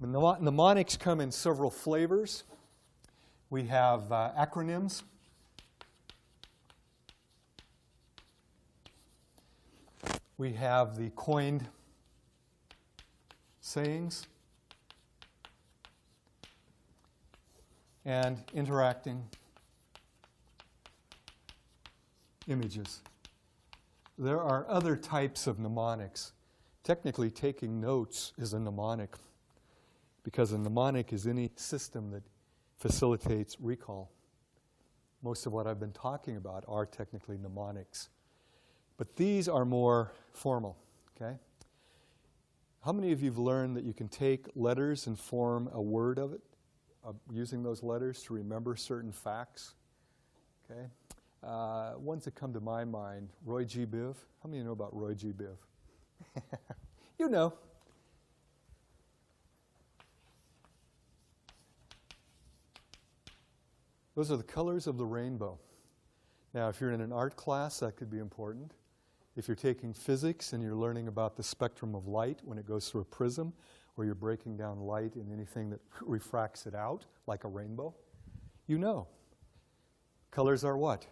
Mnemonics come in several flavors. We have acronyms. We have the coined sayings and interacting images. There are other types of mnemonics. Technically, taking notes is a mnemonic because a mnemonic is any system that facilitates recall. Most of what I've been talking about are technically mnemonics. But these are more formal, okay? How many of you have learned that you can take letters and form a word of it, using those letters to remember certain facts? Okay? Ones that come to my mind, Roy G. Biv. How many know about Roy G. Biv? You know. Those are the colors of the rainbow. Now, if you're in an art class, that could be important. If you're taking physics and you're learning about the spectrum of light when it goes through a prism, or you're breaking down light in anything that refracts it out, like a rainbow, you know. Colors are what?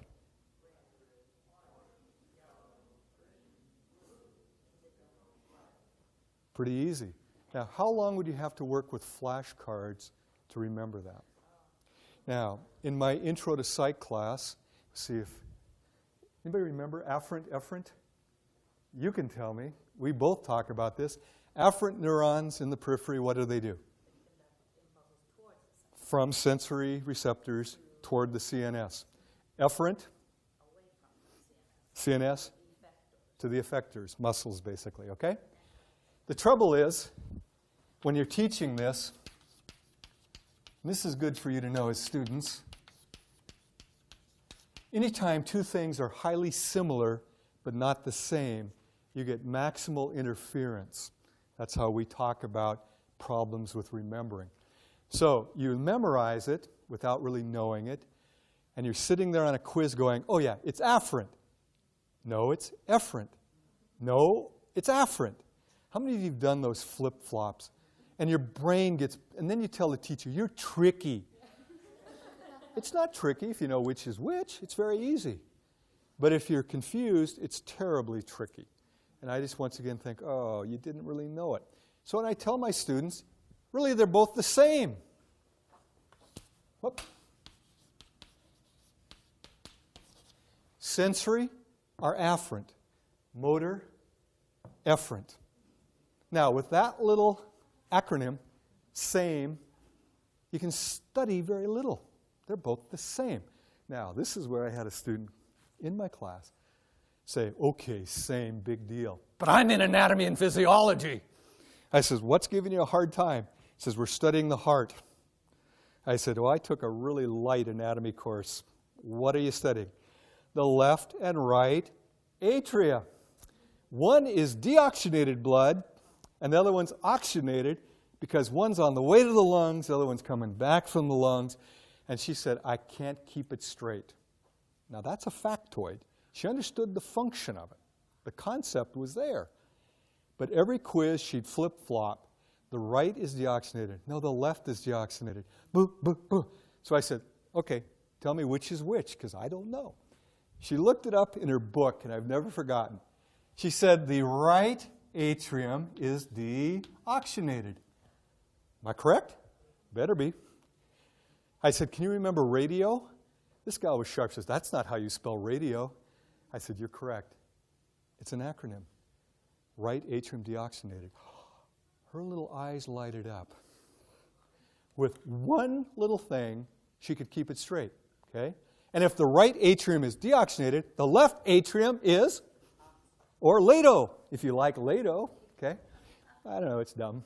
Pretty easy. Now, how long would you have to work with flashcards to remember that? Now, in my intro to psych class, see if anybody remember afferent, efferent? You can tell me. We both talk about this. Afferent neurons in the periphery, what do? From sensory receptors toward the CNS. Efferent, CNS, to the effectors, muscles basically, okay? The trouble is, when you're teaching this, and this is good for you to know as students, anytime two things are highly similar but not the same, you get maximal interference. That's how we talk about problems with remembering. So you memorize it without really knowing it, and you're sitting there on a quiz going, oh yeah, it's afferent. No, it's efferent. No, it's afferent. How many of you have done those flip-flops? And your brain gets, and then you tell the teacher, you're tricky. It's not tricky if you know which is which. It's very easy. But if you're confused, it's terribly tricky. And I just once again think, oh, you didn't really know it. So when I tell my students, really they're both the same. Whoop. Sensory are afferent. Motor, efferent. Now, with that little acronym, SAME, you can study very little. They're both the same. Now, this is where I had a student in my class say, okay, same, big deal. But I'm in anatomy and physiology. I says, what's giving you a hard time? He says, we're studying the heart. I said, well, I took a really light anatomy course. What are you studying? The left and right atria. One is deoxygenated blood, and the other one's oxygenated because one's on the way to the lungs, the other one's coming back from the lungs. And she said, I can't keep it straight. Now, that's a factoid. She understood the function of it. The concept was there. But every quiz, she'd flip-flop. The right is deoxygenated. No, the left is deoxygenated. Boo, boo, boo. So I said, okay, tell me which is which, because I don't know. She looked it up in her book, and I've never forgotten. She said the right atrium is deoxygenated. Am I correct? Better be. I said, can you remember radio? This guy was sharp. Says, that's not how you spell radio. I said, you're correct. It's an acronym. Right atrium deoxygenated. Her little eyes lighted up. With one little thing, she could keep it straight. Okay? And if the right atrium is deoxygenated, the left atrium is, or LATO, if you like LATO. Okay? I don't know, it's dumb.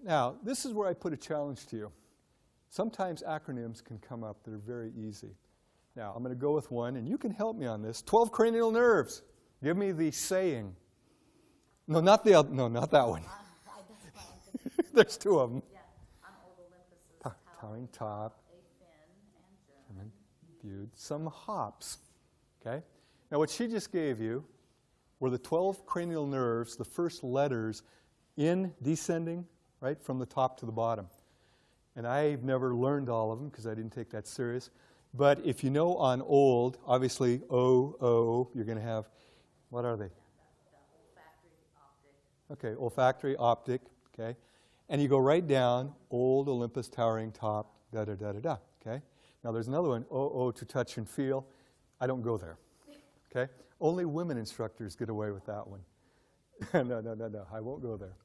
Now, this is where I put a challenge to you. Sometimes acronyms can come up that are very easy. Now, I'm going to go with one, and you can help me on this. 12 cranial nerves. Give me the saying. No, not the other. No, not that one. There's two of them. Yeah, on Old Olympus' Towing top. a fin and German. Viewed. Some hops. Okay? Now, what she just gave you were the 12 cranial nerves, the first letters in descending, right, from the top to the bottom. And I've never learned all of them because I didn't take that serious. But if you know on old, obviously O, O, you're going to have, what are they? the olfactory optic. Okay, olfactory, optic, okay? And you go right down, old Olympus towering top, da-da-da-da-da, okay? Now there's another one, O, to touch and feel. I don't go there, okay? Only women instructors get away with that one. No, I won't go there.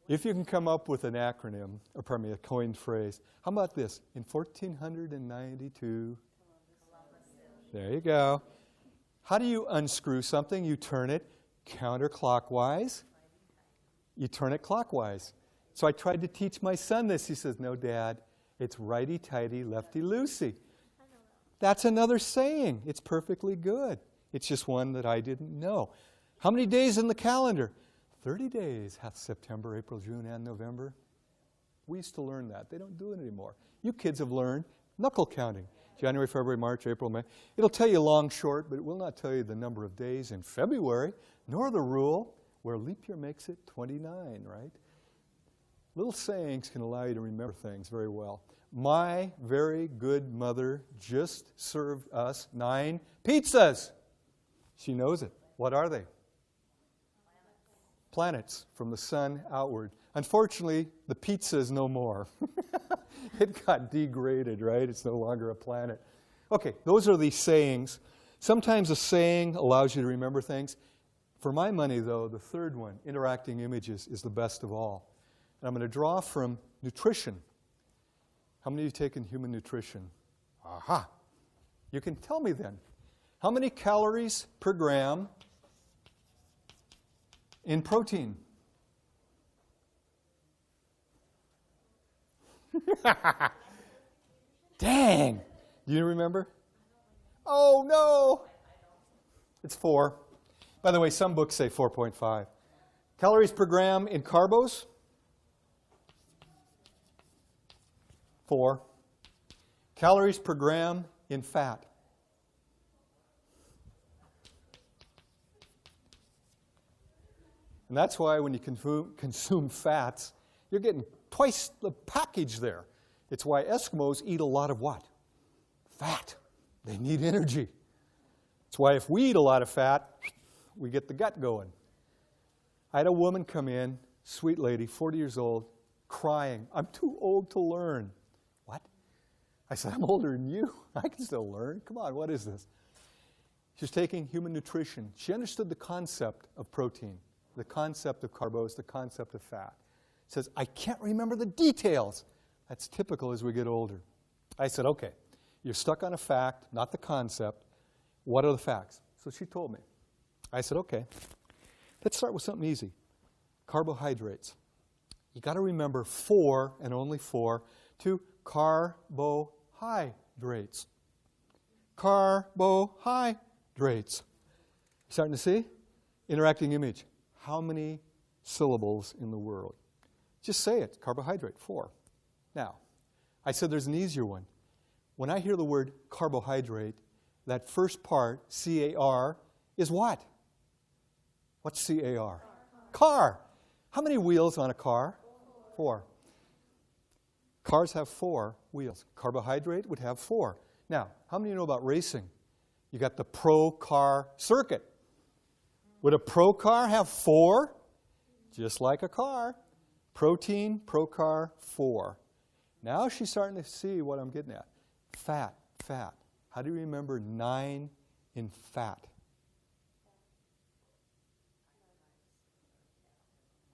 If you can come up with an acronym, or pardon me, a coined phrase, how about this? In 1492, there you go. How do you unscrew something? You turn it counterclockwise. You turn it clockwise. So I tried to teach my son this. He says, no, Dad, it's righty-tighty, lefty-loosey. That's another saying. It's perfectly good. It's just one that I didn't know. How many days in the calendar? 30 days, hath September, April, June, and November. We used to learn that. They don't do it anymore. You kids have learned knuckle counting. January, February, March, April, May. It'll tell you long, short, but it will not tell you the number of days in February, nor the rule where leap year makes it 29, right? Little sayings can allow you to remember things very well. My very good mother just served us 9 pizzas. She knows it. What are they? Planets from the sun outward. Unfortunately, the pizza is no more. It got degraded, right? It's no longer a planet. Okay, those are the sayings. Sometimes a saying allows you to remember things. For my money, though, the third one, interacting images, is the best of all. And I'm going to draw from nutrition. How many of you have taken human nutrition? Aha! You can tell me then. How many calories per gram in protein? Dang! Do you remember? Oh, no! It's 4. By the way, some books say 4.5. Calories per gram in carbos? 4. Calories per gram in fat? And that's why when you consume fats, you're getting twice the package there. It's why Eskimos eat a lot of what? Fat. They need energy. It's why if we eat a lot of fat, we get the gut going. I had a woman come in, sweet lady, 40 years old, crying. I'm too old to learn. What? I said, I'm older than you. I can still learn. Come on, what is this? She's taking human nutrition. She understood the concept of protein, the concept of carbos, the concept of fat. Says, I can't remember the details. That's typical as we get older. I said, okay, you're stuck on a fact, not the concept. What are the facts? So she told me. I said, okay, let's start with something easy. Carbohydrates. You got to remember 4 and only 4 to carbohydrates. Carbohydrates. Starting to see? Interacting image. How many syllables in the world? Just say it. Carbohydrate, 4. Now, I said there's an easier one. When I hear the word carbohydrate, that first part, C-A-R, is what? What's C-A-R? Car. How many wheels on a car? 4. Cars have 4 wheels. Carbohydrate would have 4. Now, how many know about racing? You got the pro car circuit. Would a pro car have 4? Just like a car. Protein, pro car, 4. Now she's starting to see what I'm getting at. Fat, fat. How do you remember 9 in fat?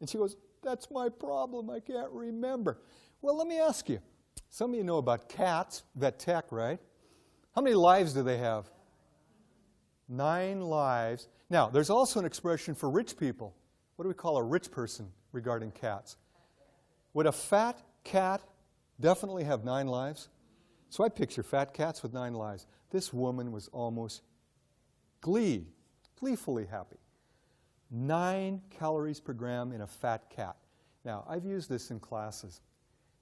And she goes, that's my problem. I can't remember. Well, let me ask you. Some of you know about cats, vet tech, right? How many lives do they have? 9 lives. Now, there's also an expression for rich people. What do we call a rich person regarding cats? Would a fat cat definitely have 9 lives? So I picture fat cats with 9 lives. This woman was almost gleefully happy. 9 calories per gram in a fat cat. Now, I've used this in classes,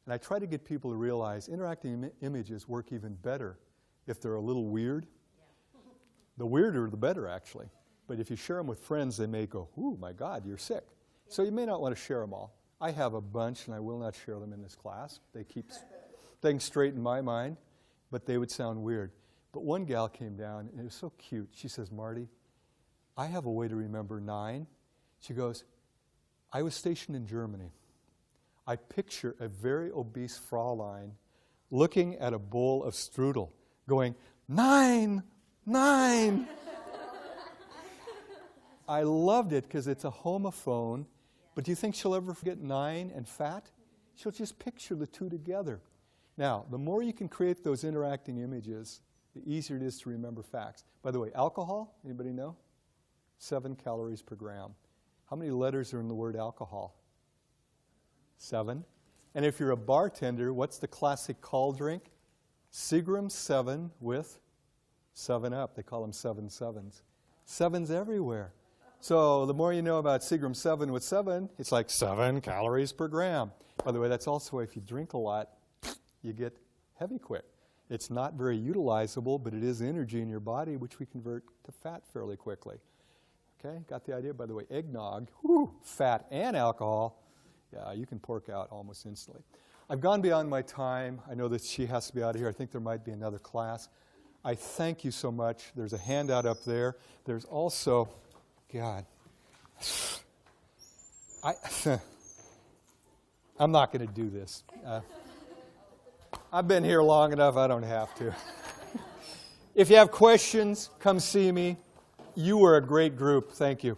and I try to get people to realize interacting images work even better if they're a little weird. The weirder, the better, actually. But if you share them with friends, they may go, ooh, my God, you're sick. So you may not want to share them all. I have a bunch, and I will not share them in this class. They keep things straight in my mind, but they would sound weird. But one gal came down, and it was so cute. She says, Marty, I have a way to remember 9. She goes, I was stationed in Germany. I picture a very obese Fraulein looking at a bowl of strudel, going, 9, 9. I loved it because it's a homophone, but do you think she'll ever forget 9 and fat? She'll just picture the two together. Now, the more you can create those interacting images, the easier it is to remember facts. By the way, alcohol, anybody know? 7 calories per gram. How many letters are in the word alcohol? 7. And if you're a bartender, what's the classic call drink? Seagram 7 with 7-Up. They call them 7 sevens. 7's everywhere. So the more you know about Seagram 7 with 7, it's like 7 calories per gram. By the way, that's also if you drink a lot, you get heavy quick. It's not very utilizable, but it is energy in your body, which we convert to fat fairly quickly. Okay, got the idea? By the way, eggnog, fat and alcohol, yeah, you can pork out almost instantly. I've gone beyond my time. I know that she has to be out of here. I think there might be another class. I thank you so much. There's a handout up there. There's also, God, I'm not going to do this. I've been here long enough. I don't have to. If you have questions, come see me. You were a great group. Thank you.